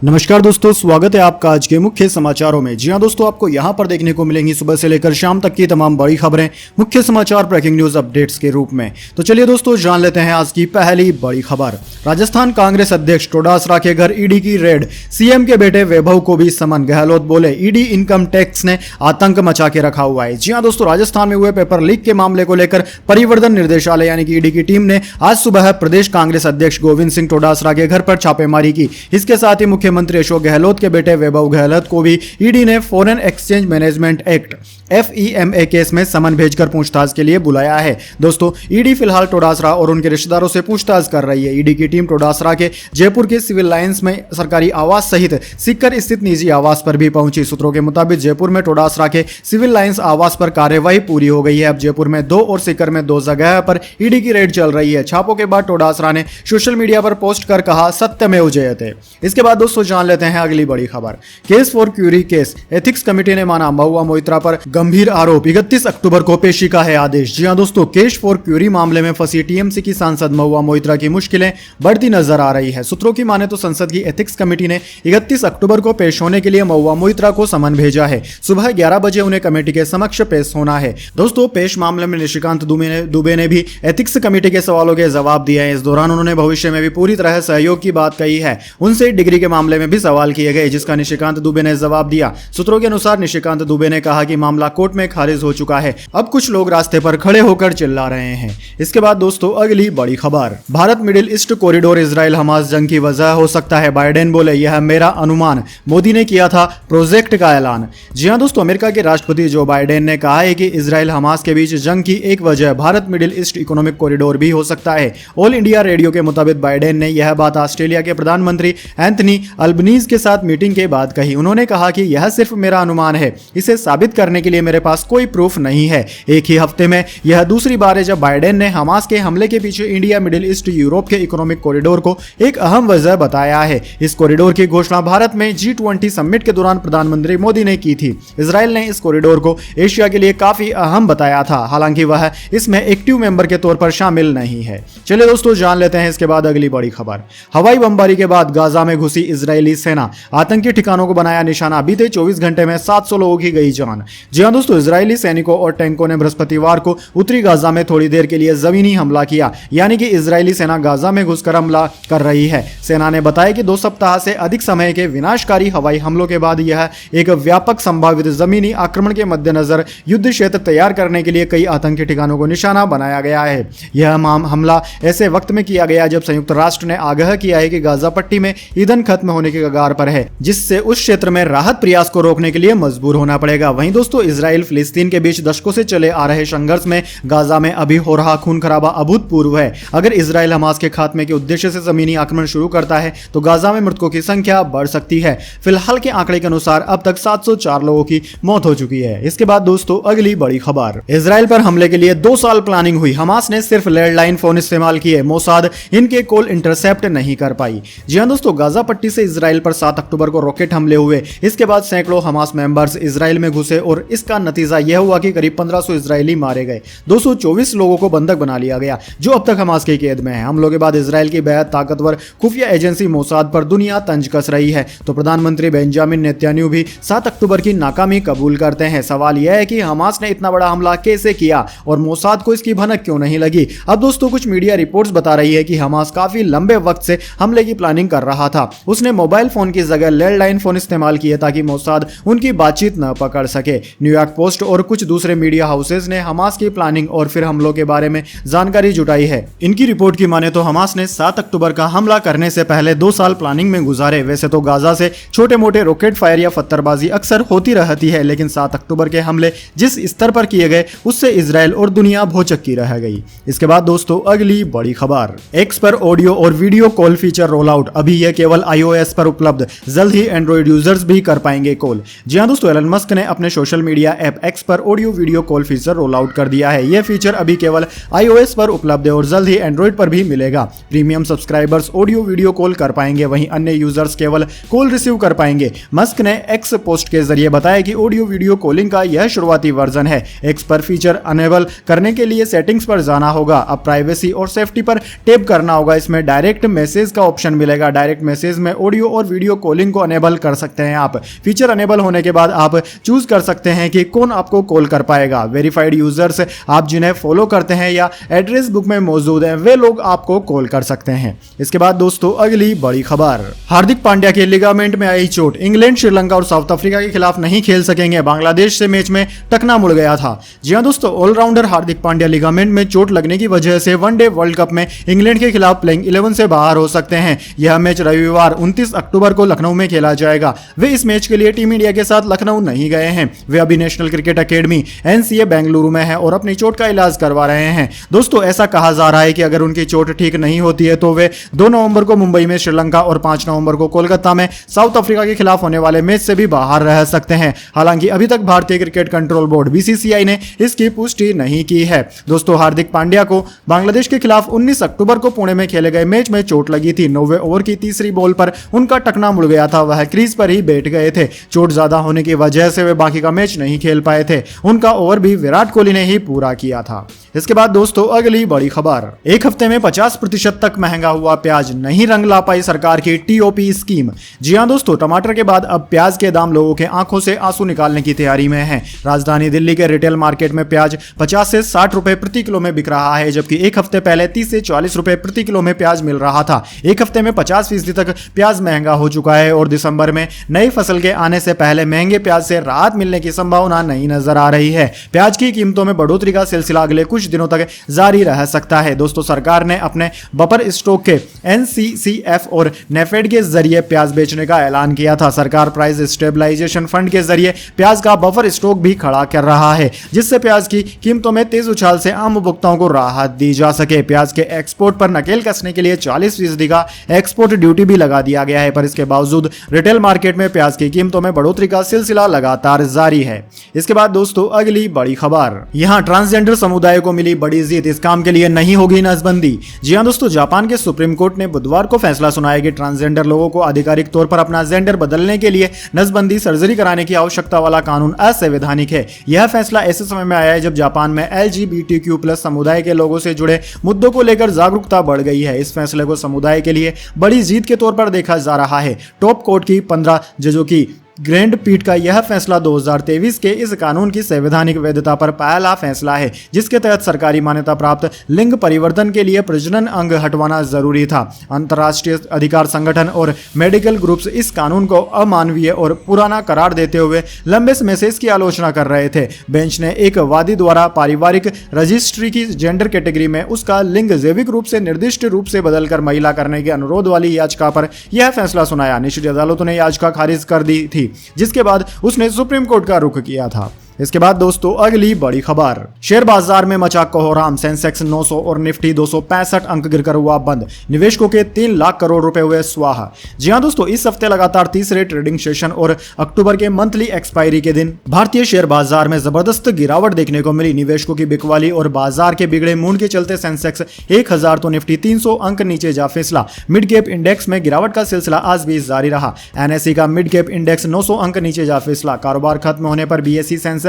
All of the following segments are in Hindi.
नमस्कार दोस्तों, स्वागत है आपका आज के मुख्य समाचारों में। जी हां दोस्तों, आपको यहां पर देखने को मिलेंगी सुबह से लेकर शाम तक की तमाम बड़ी खबरें मुख्य समाचार ब्रेकिंग न्यूज अपडेट्स के रूप में। तो चलिए दोस्तों, जान लेते हैं आज की पहली बड़ी खबर। राजस्थान कांग्रेस अध्यक्ष डोटासरा के घर ईडी की रेड, सीएम के बेटे वैभव को भी समन। गहलोत बोले ईडी इनकम टैक्स ने आतंक मचा के रखा हुआ है। जी हां दोस्तों, राजस्थान में हुए पेपर लीक के मामले को लेकर परिवर्तन निर्देशालय यानी कि ईडी की टीम ने आज सुबह प्रदेश कांग्रेस अध्यक्ष गोविंद सिंह डोटासरा के घर पर छापेमारी की। इसके साथ ही मुख्यमंत्री अशोक गहलोत के बेटे वैभव गहलोत को भी ईडी ने foreign exchange management act FEMA case में समन भेजकर पूछताछ के लिए बुलाया है। दोस्तों, ईडी फिलहाल डोटासरा और उनके रिश्तेदारों से पूछताछ कर रही है। ईडी की टीम डोटासरा के जयपुर के सिविल लाइंस में सरकारी आवास सहित सीकर स्थित निजी आवास पर भी पहुंची। सूत्रों के मुताबिक जयपुर में डोटासरा के सिविल लाइंस आवास पर कार्यवाही पूरी हो गई है। अब जयपुर में 2 और सीकर में 2 जगह पर ईडी की रेड चल रही है। छापों के बाद डोटासरा ने सोशल मीडिया पर पोस्ट कर कहा, सत्यमेव जयते। इसके बाद दोस्तों जान लेते हैं अगली बड़ी खबर। Cash for query case, ethics committee ने माना महुआ मोइत्रा पर गंभीर आरोप। 31 अक्टूबर को पेशी का है आदेश। जी हां दोस्तों, केस फॉर क्यूरी मामले में फंसी टीएमसी की सांसद महुआ मोइत्रा की मुश्किलें बढ़ती नजर आ रही है। सूत्रों की माने तो संसद की एथिक्स कमेटी ने 31 अक्टूबर को पेश होने के लिए महुआ मोइत्रा को समन भेजा है। सुबह 11 बजे उन्हें कमेटी के समक्ष पेश होना है। दोस्तों, पेश मामले में निशिकांत दुबे ने भी एथिक्स कमेटी के सवालों के जवाब दिए हैं। इस दौरान उन्होंने भविष्य में भी पूरी तरह सहयोग की बात कही है। उनसे डिग्री के मामले में भी सवाल किए गए, जिसका निशिकांत दुबे ने जवाब दिया। सूत्रों के अनुसार निशिकांत दुबे ने कहा कि मामला कोर्ट में खारिज हो चुका है। अब कुछ लोग रास्ते पर खड़े होकर चिल्ला रहे हैं। इसके बाद दोस्तों अगली बड़ी खबर। Bharat middle east corridor Israel Hamas जंग की वजह हो सकता है, बाइडेन बोले यह मेरा अनुमान। मोदी ने किया था प्रोजेक्ट का ऐलान। जी हां दोस्तों, अमेरिका के राष्ट्रपति जो बाइडेन ने कहा है कि इजराइल हमास के बीच जंग की एक वजह Bharat middle east economic corridor भी हो सकता है। ऑल इंडिया रेडियो के मुताबिक बाइडेन ने यह बात ऑस्ट्रेलिया के प्रधानमंत्री एंथनी अल्बनीज के साथ मीटिंग के बाद कही। उन्होंने कहा कि यह सिर्फ मेरा अनुमान है, इसे साबित करने के लिए मेरे पास कोई प्रूफ नहीं है। एक ही हफ्ते में यह दूसरी बार है जब बाइडेन ने हमास के हमले के पीछे इंडिया मिडिल ईस्ट यूरोप के इकोनॉमिक कॉरिडोर को एक अहम वजह बताया है। इस कॉरिडोर की घोषणा भारत में G20 समिट के दौरान प्रधानमंत्री मोदी ने की थी। इजराइल ने इस कॉरिडोर को एशिया के लिए काफी अहम बताया था, हालांकि वह इसमें एक्टिव मेंबर के तौर पर शामिल नहीं है। चलिए दोस्तों जान लेते हैं इसके बाद अगली बड़ी खबर। हवाई बमबारी के बाद गाजा में घुसी इजरायली सेना, आतंकी ठिकानों को बनाया निशाना। बीते 24 घंटे में 700 लोगों की गई जान। जी हां दोस्तों, इजरायली सैनिकों और टैंकों ने बृहस्पतिवार को उत्तरी गाजा में थोड़ी देर के लिए जमीनी हमला किया, यानी कि इजरायली सेना गाजा में घुसकर हमला कर रही है। सेना ने बताया कि 2 सप्ताह से अधिक समय के विनाशकारी हवाई हमलों के बाद यह एक व्यापक संभावित जमीनी आक्रमण के मद्देनजर युद्ध क्षेत्र तैयार करने के लिए कई आतंकी ठिकानों को निशाना बनाया गया है। यह हमला ऐसे वक्त में किया गया जब संयुक्त राष्ट्र ने आगाह किया है कि गाजा पट्टी में ईंधन खत्म होने के कगार पर है, जिससे उस क्षेत्र में राहत प्रयास को रोकने के लिए मजबूर होना पड़ेगा। वहीं दोस्तों, इजराइल फिलिस्तीन के बीच दशकों से चले आ रहे संघर्ष में गाजा में अभी हो रहा खून खराबा अभूतपूर्व है। अगर इजराइल हमास के खात्मे के उद्देश्य से जमीनी आक्रमण शुरू करता है तो गाजा में मृतकों की संख्या बढ़ सकती है। फिलहाल के आंकड़े के अनुसार अब तक 704 लोगों की मौत हो चुकी है। इसके बाद दोस्तों अगली बड़ी खबर। इजराइल पर हमले के लिए 2 साल प्लानिंग हुई, हमास ने सिर्फ लैंडलाइन फोन इस्तेमाल किए, मोसाद इनके कॉल इंटरसेप्ट नहीं कर पाई। जी हां दोस्तों, गाजा पट्टी से इजराइल पर 7 अक्टूबर को रॉकेट हमले हुए। इसके बाद सैकड़ों हमास मेंबर्स इजराइल में घुसे और इसका नतीजा यह हुआ कि करीब 1500 इजरायली मारे गए। 224 लोगों को बंधक बना लिया गया, जो अब तक हमास की कैद में है। हमलों के बाद इजराइल की बेहद ताकतवर खुफिया एजेंसी मोसाद पर दुनिया तंज कस रही है। तो प्रधानमंत्री बेंजामिन नेतन्याहू भी 7 अक्टूबर की नाकामी कबूल करते हैं। सवाल यह है कि हमास ने इतना बड़ा हमला कैसे किया और मोसाद को इसकी भनक क्यों नहीं लगी। अब दोस्तों कुछ मीडिया रिपोर्ट्स बता रही है कि हमास काफी लंबे वक्त से हमले की प्लानिंग कर रहा था। उसने मोबाइल फोन की जगह लैंडलाइन फोन इस्तेमाल किए ताकि मोसाद उनकी बातचीत न पकड़ सके। न्यूयॉर्क पोस्ट और कुछ दूसरे मीडिया हाउसेज ने हमास की प्लानिंग और फिर हमलों के बारे में जानकारी जुटाई है। इनकी रिपोर्ट की माने तो हमास ने 7 अक्टूबर का हमला करने से पहले 2 साल प्लानिंग में गुजारे। वैसे तो गाजा से छोटे मोटे रॉकेट फायर या पत्थरबाजी अक्सर होती रहती है, लेकिन 7 अक्टूबर के हमले जिस स्तर पर किए गए उससे इजराइल और दुनिया भौचक्की रह गई। इसके बाद दोस्तों अगली बड़ी खबर। एक्स पर ऑडियो और video call feature roll out. अभी यह केवल iOS पर उपलब्ध, जल्द ही एंड्रॉइड यूजर्स भी कर पाएंगे कॉल। जी हां दोस्तों, एलन मस्क ने अपने सोशल मीडिया ऐप एक्स पर audio video call feature roll out कर दिया है। यह फीचर अभी केवल iOS पर उपलब्ध है और जल्द ही एंड्रॉइड पर भी मिलेगा। Premium subscribers audio video call कर पाएंगे, वहीं अन्य यूजर्स केवल कॉल रिसीव कर पाएंगे। मस्क ने एक्स पोस्ट के जरिए बताया कि ऑडियो वीडियो कॉलिंग का यह शुरुआती वर्जन है। एक्स पर फीचर अनेबल करने के लिए सेटिंग्स पर जाना होगा। अब प्राइवेसी और सेफ्टी पर टैप करना होगा। इसमें डायरेक्ट मैसेज का ऑप्शन मिलेगा। डायरेक्ट मैसेज में ऑडियो ऑडियो और वीडियो कॉलिंग को अनेबल कर सकते हैं आप। फीचर अनेबल होने के बाद आप चूज कर सकते हैं कि कौन आपको कॉल कर पाएगा। वेरीफाइड यूजर्स, आप जिन्हें फॉलो करते हैं या एड्रेस बुक में मौजूद हैं, वे लोग आपको कॉल कर सकते हैं। इसके बाद दोस्तों अगली बड़ी खबर, हार्दिक पांड्या के लिगामेंट में आई चोट, इंग्लैंड, श्रीलंका और साउथ अफ्रीका के खिलाफ नहीं खेल सकेंगे, बांग्लादेश से मैच में टकना मुड़ गया था। जी हां दोस्तों, ऑलराउंडर हार्दिक पांड्या लिगामेंट में चोट लगने की वजह से वनडे वर्ल्ड कप में इंग्लैंड के खिलाफ प्लेइंग 11 से बाहर हो सकते हैं। यह मैच रविवार 29 अक्टूबर को लखनऊ में खेला जाएगा। वे इस मैच के लिए टीम इंडिया के साथ लखनऊ नहीं गए हैं। वे अभी national cricket academy NCA Bengaluru में है और अपनी चोट का इलाज करवा रहे हैं। दोस्तों ऐसा कहा जा रहा है कि अगर उनकी चोट ठीक नहीं होती है तो वे 2 नवंबर को मुंबई में श्रीलंका और 5 नवंबर को कोलकाता में साउथ अफ्रीका के खिलाफ होने वाले मैच से भी बाहर रह सकते हैं। हालांकि अभी तक भारतीय क्रिकेट कंट्रोल बोर्ड BCCI ने इसकी पुष्टि नहीं की है। दोस्तों हार्दिक पांड्या को बांग्लादेश के खिलाफ 19 अक्टूबर को पुणे में खेले गए मैच में चोट लगी थी। 9वें ओवर की तीसरी बॉल पर उनका टकना मुड़ गया था, वह क्रीज पर ही बैठ गए थे। चोट ज्यादा होने की वजह से वे बाकी का मैच नहीं खेल पाए थे। उनका ओवर भी विराट कोहली ने ही पूरा किया था। इसके बाद दोस्तों अगली बड़ी खबर, एक हफ्ते में 50% तक महंगा हुआ प्याज, नहीं रंग ला पाई सरकार की TOP स्कीम। जी हां दोस्तों, टमाटर के बाद अब प्याज के दाम लोगों के आंखों से आंसू निकालने की तैयारी में हैं। राजधानी दिल्ली के रिटेल मार्केट में प्याज 50 से 60 रुपए प्रति किलो में बिक रहा है, जबकि एक हफ्ते पहले 30 से 40 रुपए प्रति किलो में प्याज मिल रहा था। एक हफ्ते में 50% तक प्याज महंगा हो चुका है और दिसंबर में नई फसल के आने से पहले महंगे प्याज से राहत मिलने की संभावना नहीं नजर आ रही है। प्याज की कीमतों में बढ़ोतरी का सिलसिला अगले कुछ दिनों तक जारी रह सकता है। दोस्तों सरकार ने अपने बफर स्टॉक के NCCF और नेफेड के जरिए प्याज बेचने का ऐलान किया था। सरकार प्राइस स्टेबलाइजेशन फंड के जरिए प्याज का बफर स्टॉक भी खड़ा कर रहा है, जिससे प्याज की कीमतों में तेज उछाल से आम उपभोक्ताओं को राहत दी जा सके। प्याज के एक्सपोर्ट पर नकेल कसने के लिए 40% का एक्सपोर्ट ड्यूटी भी लगा दिया गया है, पर इसके बावजूद रिटेल मार्केट में प्याज की कीमतों में बढ़ोतरी का सिलसिला लगातार जारी है। इसके बाद दोस्तों अगली बड़ी खबर, यहां ट्रांसजेंडर समुदाय को मिली बड़ी जीत, इस काम के लिए नहीं होगी नसबंदी। जी हां दोस्तों, जापान के सुप्रीम कोर्ट ने बुधवार को फैसला सुनाया कि ट्रांसजेंडर लोगों को आधिकारिक तौर पर अपना जेंडर बदलने के लिए नसबंदी सर्जरी कराने की आवश्यकता वाला कानून असंवैधानिक है। यह फैसला ऐसे समय में आया है जब जापान में LGBTQ+ समुदाय के लोगों से जुड़े मुद्दों को लेकर जागरूकता बढ़ गई है। इस फैसले को समुदाय के लिए बड़ी जीत के तौर पर देखा जा रहा है। टॉप कोर्ट की 15 जजों की ग्रैंड पीठ का यह फैसला 2023 के इस कानून की संवैधानिक वैधता पर पहला फैसला है, जिसके तहत सरकारी मान्यता प्राप्त लिंग परिवर्तन के लिए प्रजनन अंग हटवाना जरूरी था। अंतर्राष्ट्रीय अधिकार संगठन और मेडिकल ग्रुप्स इस कानून को अमानवीय और पुराना करार देते हुए लंबे समय से इसकी आलोचना कर रहे थे। बेंच ने एक वादी द्वारा पारिवारिक रजिस्ट्री की जेंडर कैटेगरी में उसका लिंग जैविक रूप से निर्दिष्ट रूप से बदलकर महिला करने के अनुरोध वाली याचिका पर यह फैसला सुनाया। निचली अदालतों ने याचिका खारिज कर दी थी, जिसके बाद उसने सुप्रीम कोर्ट का रुख किया था। इसके बाद दोस्तों अगली बड़ी खबर, शेयर बाजार में मचा कोहराम, सेंसेक्स 900 और निफ्टी 265 अंक गिरकर हुआ बंद, निवेशकों के 3 लाख करोड़ रुपए हुए स्वाहा। जी हां दोस्तों, इस हफ्ते लगातार तीसरे ट्रेडिंग सेशन और अक्टूबर के मंथली एक्सपायरी के दिन भारतीय शेयर बाजार में जबरदस्त गिरावट देखने को मिली। निवेशकों की बिकवाली और बाजार के बिगड़े मूड के चलते सेंसेक्स 1000 तो निफ्टी 300 अंक नीचे जा फिसला। मिड कैप इंडेक्स में गिरावट का सिलसिला आज भी जारी रहा। NSE का मिड कैप इंडेक्स 900 अंक नीचे जा फिसला। कारोबार खत्म होने पर BSE सेंसेक्स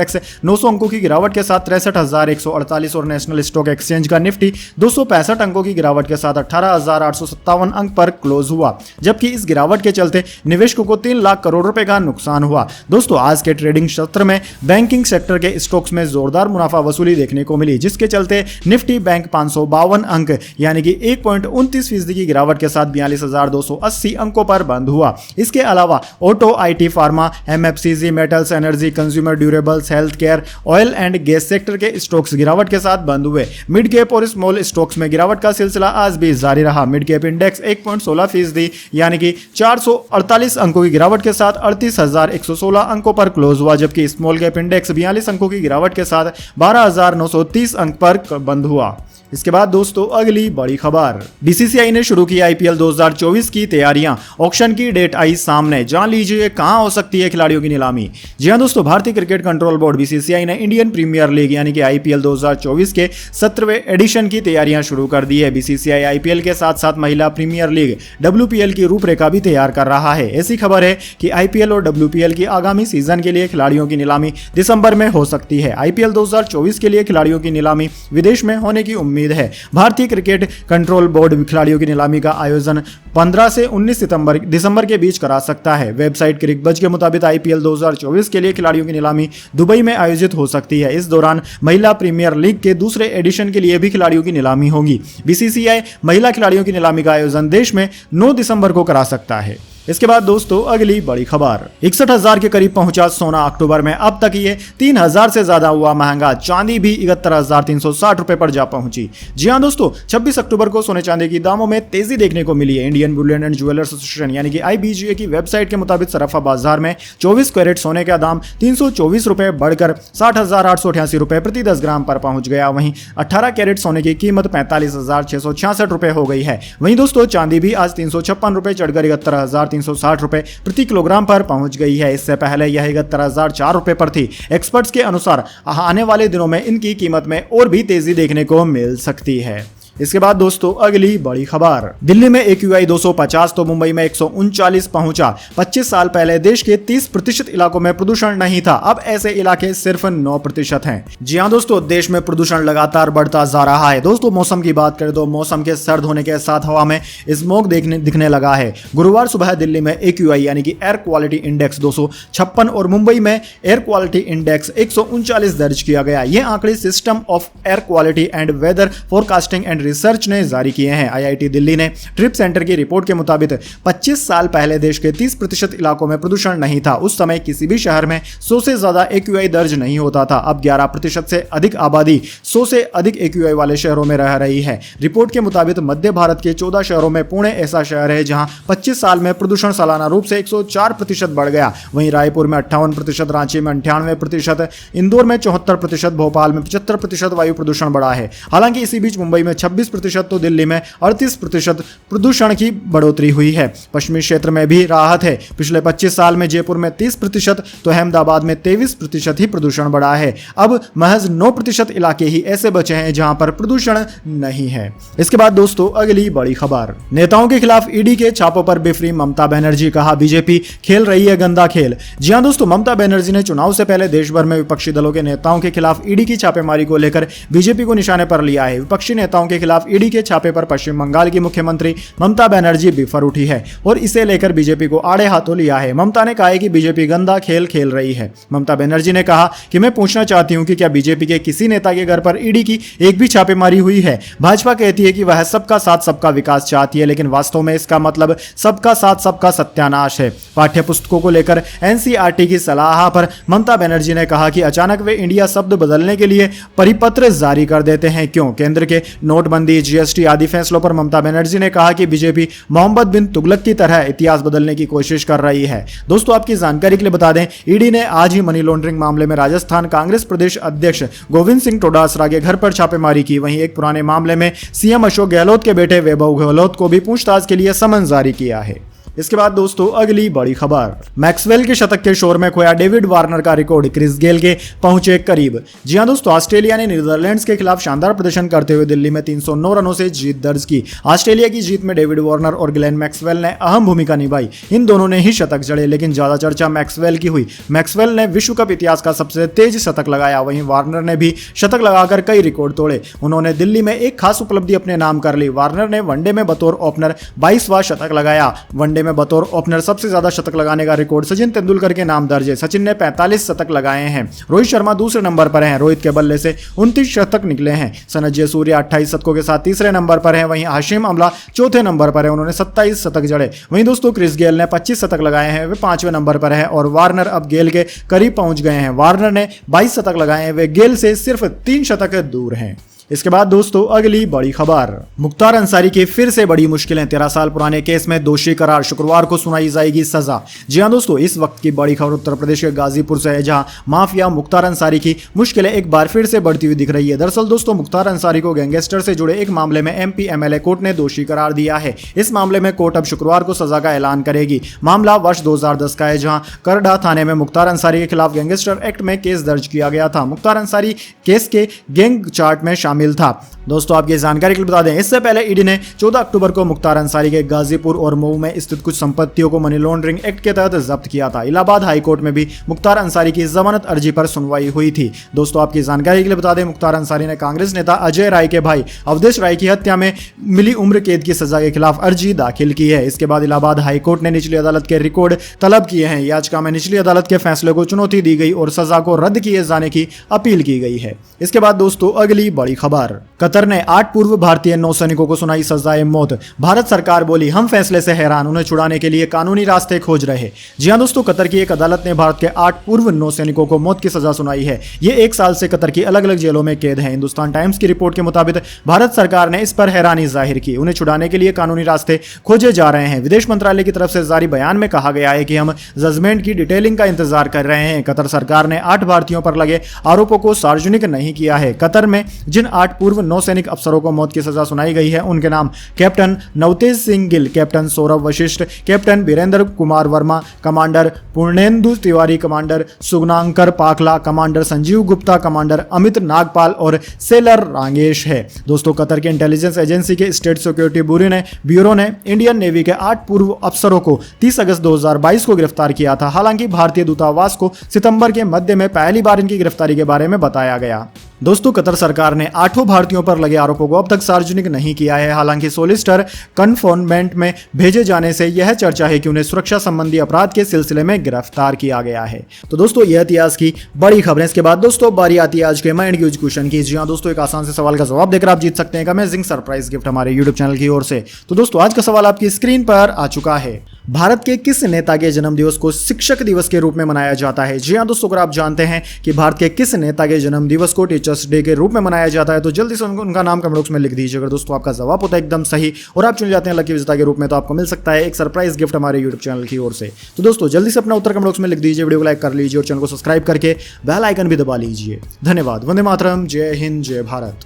900 अंकों की गिरावट के साथ 63,148 और नेशनल स्टॉक एक्सचेंज का निफ्टी 265 अंकों की गिरावट के साथ 18,857 अंक पर क्लोज हुआ। जबकि इस गिरावट के चलते निवेशकों को 3 लाख करोड़ रुपए का नुकसान हुआ। दोस्तों आज के ट्रेडिंग सत्र में बैंकिंग सेक्टर के स्टॉक्स में जोरदार मुनाफा वसूली देखने को मिली, जिसके चलते निफ्टी बैंक 552 अंक यानी कि 1.29% की गिरावट के साथ 42,280 अंकों पर बंद हुआ। इसके अलावा auto, IT, pharma, MFCG, metals, energy, consumer durables, health care, oil and gas sector के स्टॉक्स गिरावट के साथ बंद हुए। मिड कैप और स्मॉल स्टॉक्स में गिरावट का सिलसिला आज भी जारी रहा। मिड कैप इंडेक्स 1.16% यानी कि 448 अंकों की गिरावट के साथ 38,116 अंकों पर क्लोज हुआ, जबकि स्मॉल कैप इंडेक्स 42 अंकों की गिरावट के साथ 12,930 अंक पर बंद हुआ। इसके बाद दोस्तों अगली बड़ी खबर, BCCI ने शुरू की IPL 2024 की तैयारियां, ऑक्शन की डेट आई सामने, जान लीजिए कहां हो सकती है खिलाड़ियों की नीलामी। जी हां दोस्तों, भारतीय क्रिकेट कंट्रोल बोर्ड BCCI ने इंडियन प्रीमियर लीग यानी कि IPL 2024 के 17वें एडिशन की तैयारियां शुरू कर दी है। BCCI IPL के साथ साथ महिला प्रीमियर लीग WPL की रूपरेखा भी तैयार कर रहा है। ऐसी खबर है कि IPL और WPL की आगामी सीजन के लिए खिलाड़ियों की नीलामी दिसंबर में हो सकती है। IPL 2024 के लिए खिलाड़ियों की नीलामी विदेश में होने की उम्मीद उम्मीद है। भारतीय क्रिकेट कंट्रोल बोर्ड खिलाड़ियों की नीलामी का आयोजन 15 से 19 दिसंबर के बीच करा सकता है। वेबसाइट क्रिकबज़ के मुताबिक आईपीएल 2024 के लिए खिलाड़ियों की नीलामी दुबई में आयोजित हो सकती है। इस दौरान महिला प्रीमियर लीग के दूसरे एडिशन के लिए भी खिलाड़ियों की नीलामी होगी। बीसीसीआई महिला खिलाड़ियों की नीलामी का आयोजन देश में 9 दिसंबर को करा सकता है। इसके बाद दोस्तों अगली बड़ी खबर, 61,000 के करीब पहुंचा सोना अक्टूबर में। अब तक ये 3,000 से ज्यादा हुआ महंगा। चांदी भी 71,360 रुपए पर जा पहुंची। जी हां दोस्तों, 26 अक्टूबर को सोने चांदी की दामों में तेजी देखने को मिली है। Indian Boolean and jewellers association यानी कि IBGA की वेबसाइट के मुताबिक सराफा बाजार में 24 कैरेट सोने का दाम 324 रुपए बढ़कर 60,888 रुपए प्रति 10 ग्राम पर पहुंच गया। वहीं 18 कैरेट सोने की कीमत 45,666 रुपए हो गई है। वहीं दोस्तों चांदी भी आज 356 रुपए चढ़कर 71,360 रुपए प्रति किलोग्राम पर पहुंच गई है। इससे पहले यह 71,004 रुपए पर थी। एक्सपर्ट्स के अनुसार आने वाले दिनों में इनकी कीमत में और भी तेजी देखने को मिल सकती है। इसके बाद दोस्तों अगली बड़ी खबर, दिल्ली में AQI 250 तो मुंबई में 139 पहुंचा। 25 साल पहले देश के 30% इलाकों में प्रदूषण नहीं था, अब ऐसे इलाके सिर्फ 9% हैं। जी हां दोस्तों, देश में प्रदूषण लगातार बढ़ता जा रहा है। दोस्तों मौसम की बात करें तो मौसम के सर्द होने के साथ हवा में स्मोक दिखने लगा है। गुरुवार सुबह दिल्ली में AQI यानी कि एयर क्वालिटी इंडेक्स 256 और मुंबई में एयर क्वालिटी इंडेक्स 139 दर्ज किया गया। ये आंकड़े system of air quality and weather forecasting and research ने जारी किए हैं। IIT दिल्ली ने ट्रिप सेंटर की रिपोर्ट के मुताबिक 25 साल पहले देश के 30% इलाकों में प्रदूषण नहीं था। उस समय किसी भी शहर में 100 से ज्यादा AQI दर्ज नहीं होता था। अब 11% से अधिक आबादी 100 से अधिक AQI वाले शहरों में रह रही है। रिपोर्ट के मुताबिक मध्य भारत के 14 शहरों में पुणे ऐसा शहर है जहां 25 साल में प्रदूषण सालाना रूप से 104% बढ़ गया। वहीं रायपुर में 58%, रांची में 98%, इंदौर में 74%, भोपाल में 75% वायु प्रदूषण बढ़ा है। हालांकि इसी बीच मुंबई में 26% तो दिल्ली में 38% प्रदूषण की बढ़ोतरी हुई है। पश्चिमी क्षेत्र में भी राहत है। पिछले 25 साल में जयपुर में 30% तो अहमदाबाद में 23% ही प्रदूषण बढ़ा है। अब महज 9% इलाके ही ऐसे बचे हैं जहां पर प्रदूषण नहीं है। इसके बाद दोस्तों अगली बड़ी खबर, नेताओं के खिलाफ ईडी के छापों पर बेफरी ममता बनर्जी, कहा बीजेपी खेल रही है गंदा खेल। जी हां दोस्तों, ममता बनर्जी ने चुनाव से पहले देश भर में विपक्षी दलों के नेताओं के खिलाफ ईडी की छापेमारी को लेकर बीजेपी को निशाने पर लिया है। विपक्षी नेताओं के खिलाफ ईडी के छापे पर पश्चिम बंगाल की मुख्यमंत्री ममता बनर्जी बिफर उठी है और इसे लेकर बीजेपी को आड़े हाथों लिया है। ममता ने कहा है कि बीजेपी गंदा खेल खेल रही है। ममता बनर्जी ने कहा कि मैं पूछना चाहती हूं कि क्या बीजेपी के किसी नेता के घर पर ईडी की एक भी छापेमारी हुई है? भाजपा कहती है कि वह सबका साथ सबका विकास चाहती है, लेकिन वास्तव में इसका मतलब सबका साथ सबका सत्यानाश है। पाठ्य पुस्तकों को लेकर NCERT की सलाह पर ममता बनर्जी ने कहा कि अचानक वे इंडिया शब्द बदलने के लिए परिपत्र जारी कर देते हैं क्यों? केंद्र के नोटबंदी, GST आदि फैसलों पर ममता बनर्जी ने कहा कि बीजेपी मोहम्मद बिन तुगलक की तरह इतिहास बदलने की कोशिश कर रही है। दोस्तों आपकी जानकारी के लिए बता दें, ईडी ने आज ही मनी लॉन्ड्रिंग मामले में राजस्थान कांग्रेस प्रदेश अध्यक्ष गोविंद सिंह डोटासरा के घर पर छापेमारी की। वहीं एक पुराने मामले में CM अशोक गहलोत के बेटे वैभव गहलोत को भी पूछताछ के लिए समन जारी किया है। इसके बाद दोस्तों अगली बड़ी खबर, मैक्सवेल के शतक के शोर में खोया डेविड वार्नर का रिकॉर्ड, क्रिस गेल के पहुंचे करीब। जी हां दोस्तों, ऑस्ट्रेलिया ने नीदरलैंड्स के खिलाफ शानदार प्रदर्शन करते हुए दिल्ली में 309 रनों से जीत दर्ज की। ऑस्ट्रेलिया की जीत में डेविड वार्नर और ग्लेन मैक्सवेल ने अहम भूमिका निभाई। इन दोनों ने ही शतक जड़े, लेकिन ज्यादा चर्चा मैक्सवेल की हुई। मैक्सवेल ने विश्व कप इतिहास का सबसे तेज शतक लगाया। वहीं वार्नर ने भी शतक लगाकर कई रिकॉर्ड तोड़े। उन्होंने दिल्ली में एक खास उपलब्धि अपने नाम कर ली। वार्नर ने वनडे में बतौर ओपनर 22वां शतक लगाया। वनडे में बतौर ओपनर सबसे ज्यादा शतक लगाने का रिकॉर्ड सचिन तेंदुलकर के नाम दर्ज है। सचिन ने 45 शतक लगाए हैं। रोहित शर्मा दूसरे नंबर पर हैं। रोहित के बल्ले से 29 शतक निकले हैं। सनत जयसूर्य 28 शतकों के साथ तीसरे नंबर पर हैं। वहीं हाशिम अमला चौथे नंबर पर है, उन्होंने 27 शतक जड़े। वहीं दोस्तों क्रिस गेल ने 25 शतक लगाए हैं, वे 5वें नंबर पर है और वार्नर अब गेल के करीब पहुंच गए हैं। वार्नर ने 22 शतक लगाए हैं, वे गेल से सिर्फ 3 शतक दूर हैं। इसके बाद दोस्तों अगली बड़ी खबर, मुख्तार अंसारी की फिर से बड़ी मुश्किलें। 13 साल पुराने केस में दोषी करार, शुक्रवार को सुनाई जाएगी सजा। जी हां दोस्तों, इस वक्त की बड़ी खबर उत्तर प्रदेश के गाजीपुर से है, जहां माफिया मुख्तार अंसारी की मुश्किलें एक बार फिर से बढ़ती हुई दिख रही है। दरअसल दोस्तों, मुख्तार अंसारी को गैंगस्टर से जुड़े एक मामले में MP MLA कोर्ट ने दोषी करार दिया है। इस मामले में कोर्ट अब शुक्रवार को सजा का ऐलान करेगी। मामला वर्ष 2010 का है, जहां करडा थाने में मुख्तार अंसारी के खिलाफ गैंगस्टर एक्ट में केस दर्ज किया गया था। मुख्तार अंसारी केस के गैंग चार्ट में शामिल शामिल था। दोस्तों आपकी जानकारी के लिए बता दें, इससे पहले ईडी ने 14 अक्टूबर को मुख्तार अंसारी के गाजीपुर और मऊ में स्थित कुछ संपत्तियों को मनी लॉन्ड्रिंग एक्ट के तहत जब्त किया था। इलाहाबाद हाईकोर्ट में भी मुख्तार अंसारी की जमानत अर्जी पर सुनवाई हुई थी। दोस्तों आपकी जानकारी के लिए बता दें, मुख्तार अंसारी ने कांग्रेस नेता अजय राय के भाई अवधेश राय की हत्या में मिली उम्र कैद की सजा के खिलाफ अर्जी दाखिल की है। इसके बाद इलाहाबाद हाईकोर्ट ने निचली अदालत के रिकॉर्ड तलब किए हैं। याचिका में निचली अदालत के फैसले को चुनौती दी गई और सजा को रद्द किए जाने की अपील की गई है। इसके बाद दोस्तों अगली बड़ी खबर, कतर ने 8 पूर्व भारतीय नौसैनिकों को सुनाई सजाए मौत। भारत सरकार बोली, हम फैसले से हैरान, उन्हें छुड़ाने के लिए कानूनी रास्ते खोज रहे। जी हां दोस्तों, कतर की एक अदालत ने भारत के 8 पूर्व नौसैनिकों को मौत की सजा सुनाई है। ये 1 साल से कतर की अलग अलग जेलों में कैद हैं। हिंदुस्तान टाइम्स की रिपोर्ट के मुताबिक भारत सरकार ने इस पर हैरानी जाहिर की। उन्हें छुड़ाने के लिए कानूनी रास्ते खोजे जा रहे हैं। विदेश मंत्रालय की तरफ से जारी बयान में कहा गया है कि हम जजमेंट की डिटेलिंग का इंतजार कर रहे हैं। कतर सरकार ने 8 भारतीयों पर लगे आरोपों को सार्वजनिक नहीं किया है। कतर में जिन 8 पूर्व नौसैनिक अफसरों को मौत की सजा सुनाई गई है, उनके नाम captain Navtej Singh Gill, captain Saurabh Vashisht, captain Virendra Kumar Verma, commander Purnendu Tiwari, commander Sugunakar Pakala, commander Sanjeev Gupta, commander Amit Nagpal और सेलर रांगेश है। दोस्तों कतर के इंटेलिजेंस एजेंसी के स्टेट सिक्योरिटी ब्यूरो ने इंडियन नेवी के 8 पूर्व अफसरों को 30 अगस्त 2022 को गिरफ्तार किया था। हालांकि भारतीय दूतावास को सितंबर के मध्य में पहली बार इनकी गिरफ्तारी के बारे में बताया गया। दोस्तों कतर सरकार ने 8 भारतीयों पर लगे आरोपों को अब तक सार्वजनिक नहीं किया है। हालांकि सोलिसिटर कन्फोनमेंट में भेजे जाने से यह चर्चा है कि उन्हें सुरक्षा संबंधी अपराध के सिलसिले में गिरफ्तार किया गया है। तो दोस्तों यह इतिहास की बड़ी खबरें। इसके बाद दोस्तों बारी आती है आज के माइंड क्यूज क्वेश्चन की। जी हाँ दोस्तों, एक आसान से सवाल का जवाब देकर आप जीत सकते हैं एक अमेजिंग सरप्राइज गिफ्ट हमारे यूट्यूब चैनल की ओर से। तो दोस्तों आज का सवाल आपकी स्क्रीन पर आ चुका है। भारत के किस नेता के जन्मदिवस को शिक्षक दिवस के रूप में मनाया जाता है? जी हाँ दोस्तों, अगर आप जानते हैं कि भारत के किस नेता के जन्मदिवस को टीचर्स डे के रूप में मनाया जाता है तो जल्दी से उनका नाम कमेंट बॉक्स में लिख दीजिए। अगर दोस्तों आपका जवाब होता है एकदम सही और आप चुन जाते हैं लकी विजेता के रूप में, तो आपको मिल सकता है एक सरप्राइज गिफ्ट हमारे यूट्यूब चैनल की ओर से। तो दोस्तों जल्दी से अपना उत्तर कमेंट बॉक्स में लिख दीजिए, वीडियो को लाइक कर लीजिए और चैनल को सब्सक्राइब करके बेल आइकन भी दबा लीजिए। धन्यवाद। वंदे मातरम। जय हिंद, जय भारत।